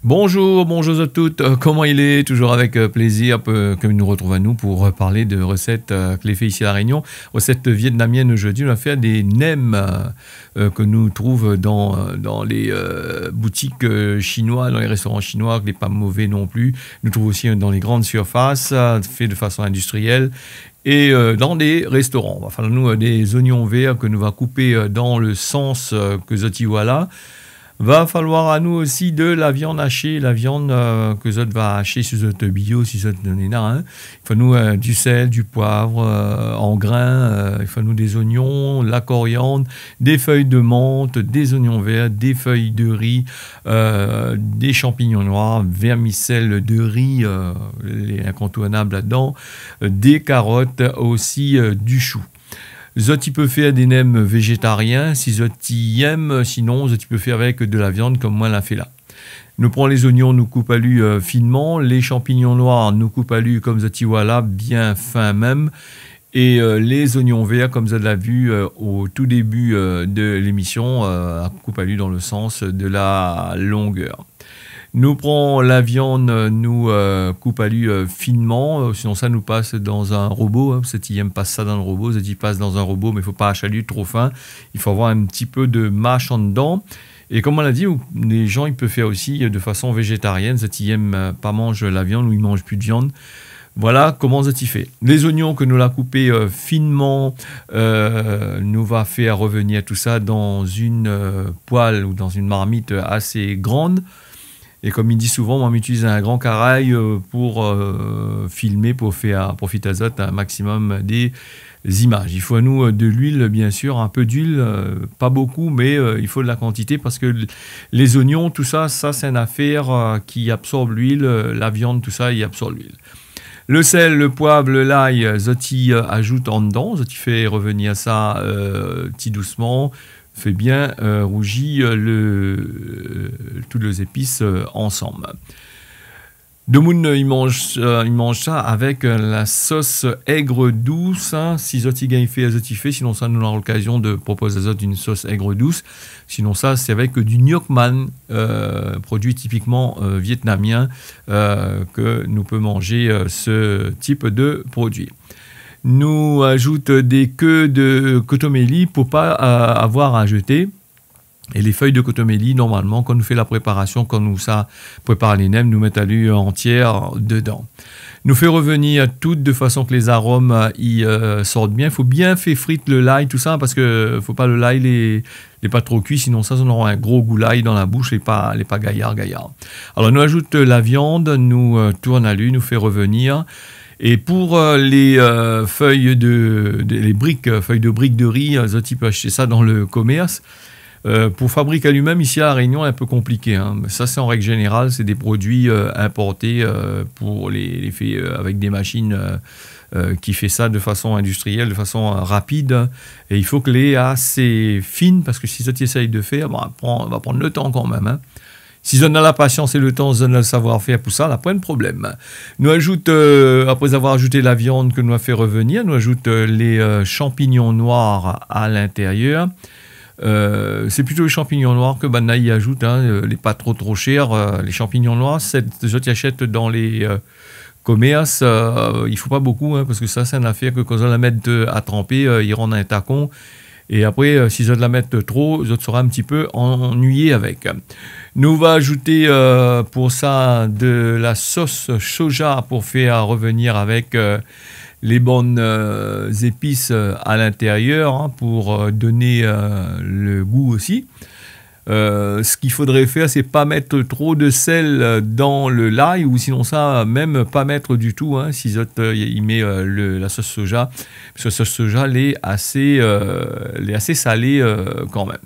Bonjour, bonjour à toutes. Comment il est? Toujours avec plaisir que nous retrouvons à nous pour parler de recettes que les fait ici à La Réunion. Recettes vietnamiennes aujourd'hui. On va faire des nems que nous trouvons dans les boutiques chinoises, dans les restaurants chinois, qui n'est pas mauvais non plus. Nous trouvons aussi dans les grandes surfaces, fait de façon industrielle. Et dans des restaurants. On va faire nous des oignons verts que nous va couper dans le sens que Zoti voilà. Va falloir à nous aussi de la viande hachée, la viande que Zot va hacher sur Zot bio, si Zot donne hein. Il faut nous du sel, du poivre en grains, il faut nous des oignons, la coriandre, des feuilles de menthe, des oignons verts, des feuilles de riz, des champignons noirs, vermicelle de riz, les incontournables là-dedans, des carottes, aussi du chou. Zoti peut faire des nems végétariens, si Zoti aime, sinon Zoti peut faire avec de la viande comme moi l'a fait là. Nous prenons les oignons, nous coupe à l'hu finement, les champignons noirs, nous coupe à l'hu comme Zoti voilà, bien fin même, et les oignons verts, comme vous l'avez vu au tout début de l'émission, coupe à l'hu dans le sens de la longueur. Nous prenons la viande, nous coupe à l'hu finement, sinon ça nous passe dans un robot. Hein, parce qu'ils n'aiment pas ça dans le robot, ça passe dans un robot, mais il ne faut pas hacher à l'hu trop fin. Il faut avoir un petit peu de mâche en dedans. Et comme on l'a dit, les gens ils peuvent faire aussi de façon végétarienne, ils n'aiment pas manger la viande ou ils ne mangent plus de viande. Voilà comment ça y fait. Les oignons que nous l'a coupé finement, nous va faire revenir tout ça dans une poêle ou dans une marmite assez grande. Et comme il dit souvent, moi j'utilise un grand carail pour filmer, pour faire profiter un maximum des images. Il faut à nous de l'huile, bien sûr, un peu d'huile, pas beaucoup, mais il faut de la quantité parce que les oignons, tout ça, c'est une affaire qui absorbe l'huile, la viande, tout ça, il absorbe l'huile. Le sel, le poivre, l'ail, Zoti ajoute en dedans, Zoti fait revenir ça petit doucement. Fait bien rougir toutes les épices ensemble. Demoun, il mange ça avec la sauce aigre douce. Hein. Si Zoti gagne fait, Zoti fait. Sinon, ça, nous aura l'occasion de proposer à Zoti une sauce aigre douce. Sinon, ça, c'est avec du Ngoc Man, produit typiquement vietnamien, que nous peut manger ce type de produit. Nous ajoute des queues de cotomélie pour pas avoir à jeter. Et les feuilles de cotomélie, normalement, quand nous fait la préparation, quand nous ça prépare les nems, nous mettons à l'huile entière dedans. Nous fait revenir tout de façon que les arômes sortent bien. Il faut bien faire frite le l'ail, tout ça, parce que faut pas le l'ail les pas trop cuit, sinon ça, on aura un gros goût l'ail dans la bouche, les pas gaillard. Alors, nous ajoute la viande, nous tourne à l'huile, nous fait revenir. Et pour les feuilles les briques, feuilles de briques de riz, Zoti peut acheter ça dans le commerce. Pour fabriquer lui-même, ici à La Réunion, c'est un peu compliqué. Hein. Ça, c'est en règle générale, c'est des produits importés pour les faire avec des machines qui fait ça de façon industrielle, de façon rapide. Et il faut que les assez fines, parce que si Zoti essaye de faire, on va prendre le temps quand même. Hein. Si on a la patience et le temps, on a le savoir-faire pour ça, là, pas de problème. Nous ajoute, après avoir ajouté la viande que nous a fait revenir, nous ajoute les champignons noirs à l'intérieur. C'est plutôt les champignons noirs que Banaï ajoute, hein, les pas trop chers. Les champignons noirs, c'est qui achètent dans les commerces. Il faut pas beaucoup, hein, parce que ça, c'est une affaire que quand on la met à tremper, ils rendent un tacon. Et après, si vous la mettez trop, vous serez un petit peu ennuyé avec. Nous va ajouter pour ça de la sauce soja pour faire revenir avec les bonnes épices à l'intérieur, hein, pour donner le goût aussi. Ce qu'il faudrait faire, c'est pas mettre trop de sel dans le l'ail, ou sinon ça, même pas mettre du tout, hein, si il met la sauce soja, parce que la sauce soja, elle est assez salée quand même.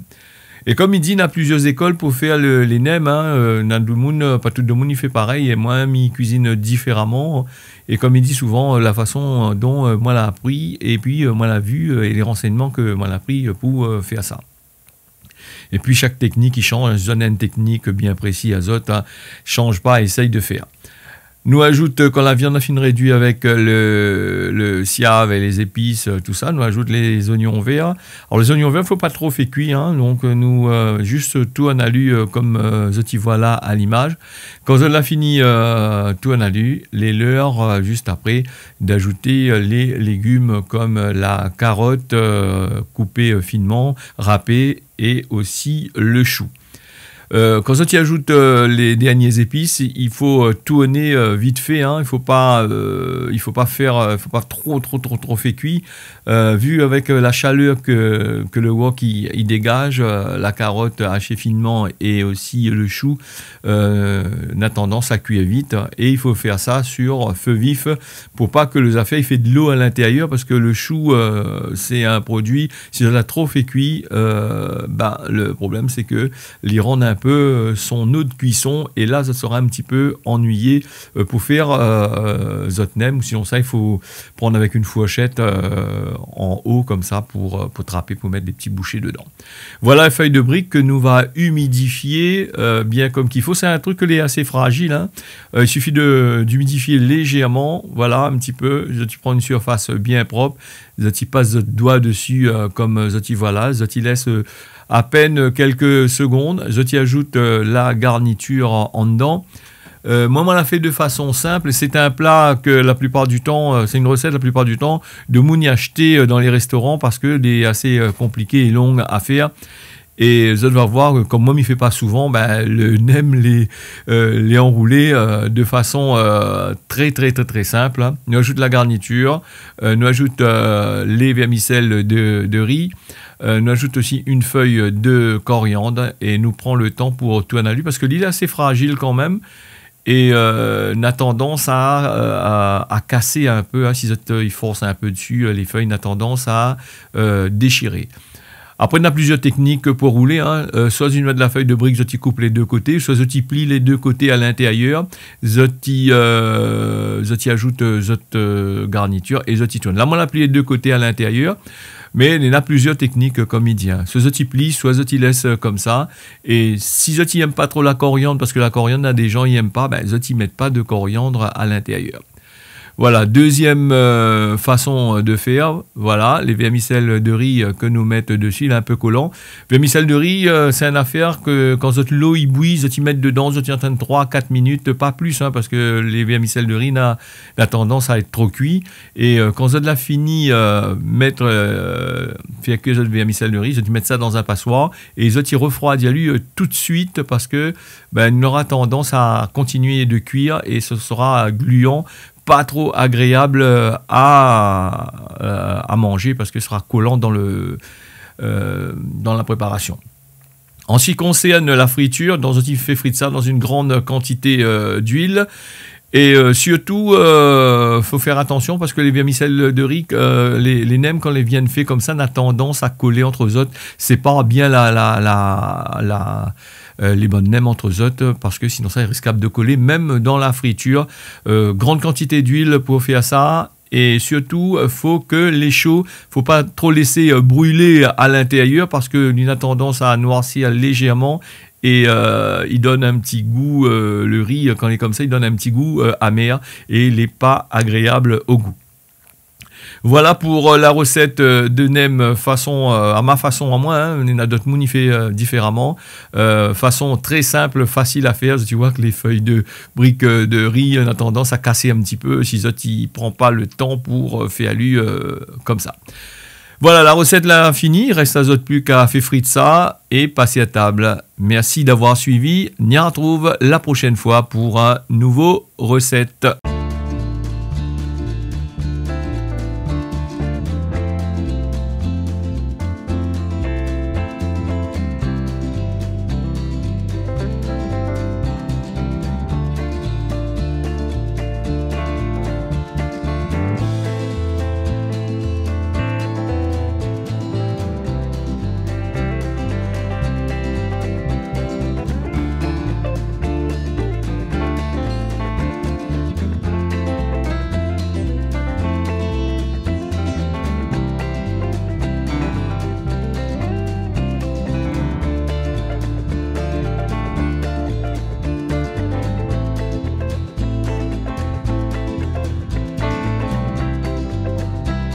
Et comme il dit, il y a plusieurs écoles pour faire les nems, hein, pas tout le monde il fait pareil, et moi, il cuisine différemment. Et comme il dit souvent, la façon dont moi l'a appris, et puis moi l'a vu, et les renseignements que moi l'a appris pour faire ça. Et puis chaque technique, il change. Une technique bien précise, Azote, hein, change pas, essaye de faire. Nous ajoute, quand la viande a fini réduite avec le siave et les épices, tout ça, nous ajoute les oignons verts. Alors les oignons verts, il ne faut pas trop faire cuire, hein, donc nous juste tout en alu comme je voilà à l'image. Quand on a fini tout en alu, les leurres juste après d'ajouter les légumes comme la carotte coupée finement, râpée et aussi le chou. Quand tu ajoutes les dernières épices, il faut tourner vite fait. Hein, il faut pas faut pas trop fait cuit. Vu avec la chaleur que le wok il dégage, la carotte hachée finement et aussi le chou n'a tendance à cuire vite. Et il faut faire ça sur feu vif pour pas que les affaires il fait de l'eau à l'intérieur parce que le chou c'est un produit. Si on l'a trop fait cuit, le problème c'est que il rend un peu son eau de cuisson et là ça sera un petit peu ennuyé pour faire zotnem ou sinon ça il faut prendre avec une fourchette en haut comme ça pour trapper, pour mettre des petits bouchées dedans. Voilà la feuille de brique que nous va humidifier bien comme qu'il faut. C'est un truc qui est assez fragile, hein. Il suffit d'humidifier légèrement, voilà un petit peu. Tu prends une surface bien propre, tu passes le doigt dessus comme voilà, tu laisse à peine quelques secondes, je t'y ajoute la garniture en dedans. Moi, on l'a fait de façon simple. C'est un plat que la plupart du temps, c'est une recette la plupart du temps de mouni acheter dans les restaurants parce que c'est assez compliqué et long à faire. Et vous allez voir que comme moi, il ne fait pas souvent, le nem les enrouler de façon très simple. Hein. Nous ajoute la garniture, nous ajoute les vermicelles de riz. Nous ajoute aussi une feuille de coriandre et nous prend le temps pour tout analyser parce que l'île est assez fragile quand même et n'a tendance à casser un peu. Hein, si il force un peu dessus, les feuilles n'a tendance à déchirer. Après, on a plusieurs techniques pour rouler. Hein. Soit tu mets de la feuille de brique, tu coupes les deux côtés, soit tu plies les deux côtés à l'intérieur, tu ajoutes garniture et tu tournes. Là, moi, on a plié les deux côtés à l'intérieur. Mais il y en a plusieurs techniques comme il dit. Hein. Soit tu plies, soit tu laisses comme ça. Et si tu n'aimes pas trop la coriandre, parce que la coriandre, il y a des gens qui n'aiment pas, tu ne mets pas de coriandre à l'intérieur. Voilà, deuxième façon de faire, voilà, les vermicelles de riz que nous mettons dessus, il est un peu collant. Vermicelles de riz, c'est une affaire que quand l'eau y bouille, tu mets dedans, tu en 3-4 minutes, pas plus, hein, parce que les vermicelles de riz n'a tendance à être trop cuit. Et quand vous avez fini faire que les vermicelles de riz, tu mets ça dans un passoire et tu refroidis tout de suite parce que il aura tendance à continuer de cuire et ce sera gluant. Pas trop agréable à manger parce que ce sera collant dans la préparation. En ce qui concerne la friture, tu fais frire ça dans une grande quantité d'huile. Et surtout, faut faire attention parce que les vermicelles de riz, les nems quand les viennent faits comme ça, n'a tendance à coller entre eux autres. C'est pas bien les bonnes nems entre eux autres parce que sinon ça est risquable de coller même dans la friture. Grande quantité d'huile pour faire ça. Et surtout, faut que les chauds, faut pas trop laisser brûler à l'intérieur parce que il a tendance à noircir légèrement. Et il donne un petit goût, le riz quand il est comme ça, il donne un petit goût amer et il n'est pas agréable au goût. Voilà pour la recette de nem à ma façon à moi. Hein. Il y en a d'autres moun, il fait différemment. Façon très simple, facile à faire. Tu vois que les feuilles de briques de riz ont tendance à casser un petit peu si tu ne prends pas le temps pour faire lui comme ça. Voilà, la recette là finie. Il reste à autres plus qu'à faire frire ça et passer à table. Merci d'avoir suivi. On y retrouve la prochaine fois pour un nouveau recette.